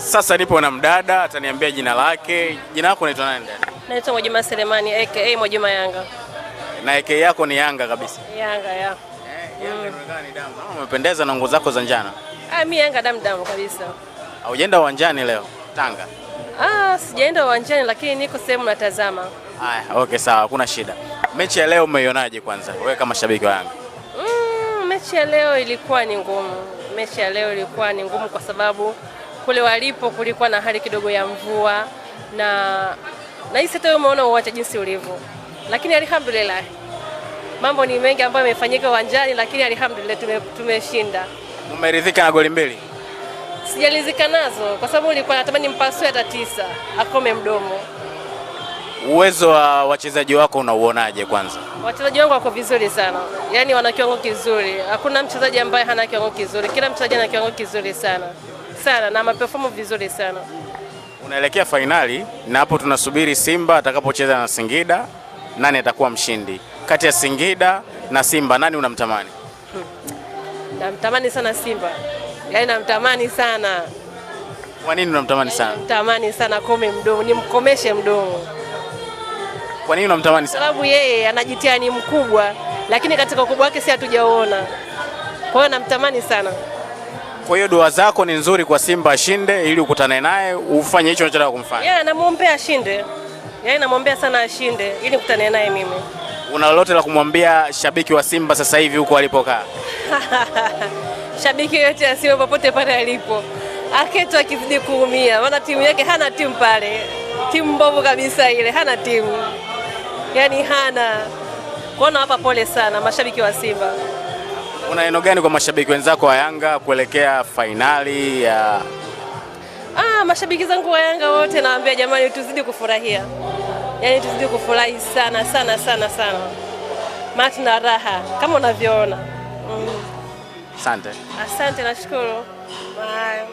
Sasa nipo na mdada, ataniambia jina lake. Jina lako unaitwa nani dada? Naitwa Mwajuma Selemani aka Mwajuma Yanga. Na aka yako ni Yanga kabisa? Yanga ya. Yanga inaonekana ni damu. Umependeza na nguo zako za njano. Mimi Yanga damu kabisa. Haujaenda uwanjani leo Tanga? Sijaenda uwanjani lakini niko sehemu natazama. Haya, okay sawa, hakuna shida. Mechi ya leo umeionaje kwanza? Wewe kama shabiki wa Yanga. Mechi ya leo ilikuwa ni ngumu. Mechi ya leo ilikuwa ni ngumu kwa sababu kule walipo kulikuwa na hali kidogo ya mvua na hisi hata umeona uwanja jinsi ulivyo. Lakini alhamdulillah. Mambo ni mengi ambayo yamefanyika uwanjani lakini alhamdulillah tumeshinda. Umeridhika na goli mbili? Sijalizika nazo kwa sababu nilikuwa natamani mpasue hata 9 akome mdomo. Uwezo wa wachezaji wako unauonaje kwanza? Wachezaji wangu wako vizuri sana. Yaani wana kiwango kizuri. Hakuna mchezaji ambaye hana kiwango kizuri. Kila mchezaji ana kiwango kizuri sana. Sana na maperform vizuri sana. Unaelekea fainali na hapo tunasubiri Simba atakapocheza na Singida, nani atakuwa mshindi? Kati ya Singida na Simba nani unamtamani? Namtamani sana Simba. Yaani namtamani sana. Kwa nini unamtamani sana? Namtamani sana kome mdomo, nimkomeshe mdomo. Kwa nini unamtamani sana? Sababu yeye anajitia ni mkubwa, lakini katika ukubwa wake si hatujaona. Kwa hiyo namtamani sana. Kwa hiyo dua zako ni nzuri kwa Simba ashinde ili ukutane naye ufanye hicho unachotaka kumfanya. Namuombea ashinde. Namuombea sana ashinde ili nikutane naye mimi. Una lolote la kumwambia shabiki wa Simba sasa hivi huko alipokaa? Shabiki yote asiwe popote pale alipo. Aketo akizidi kuumia, maana timu yake hana timu pale. Timu mbovu kabisa ile, hana timu. Yaani hana. Kuona hapa pole sana mashabiki wa Simba. Una neno gani kwa mashabiki wenzako wa Yanga kuelekea fainali ya mashabiki zangu wa Yanga wote nawaambia jamani tuzidi kufurahia. Yaani tuzidi kufurahi sana sana sana sana. Maana na raha kama unavyoona. Asante. Asante nashukuru. Bye.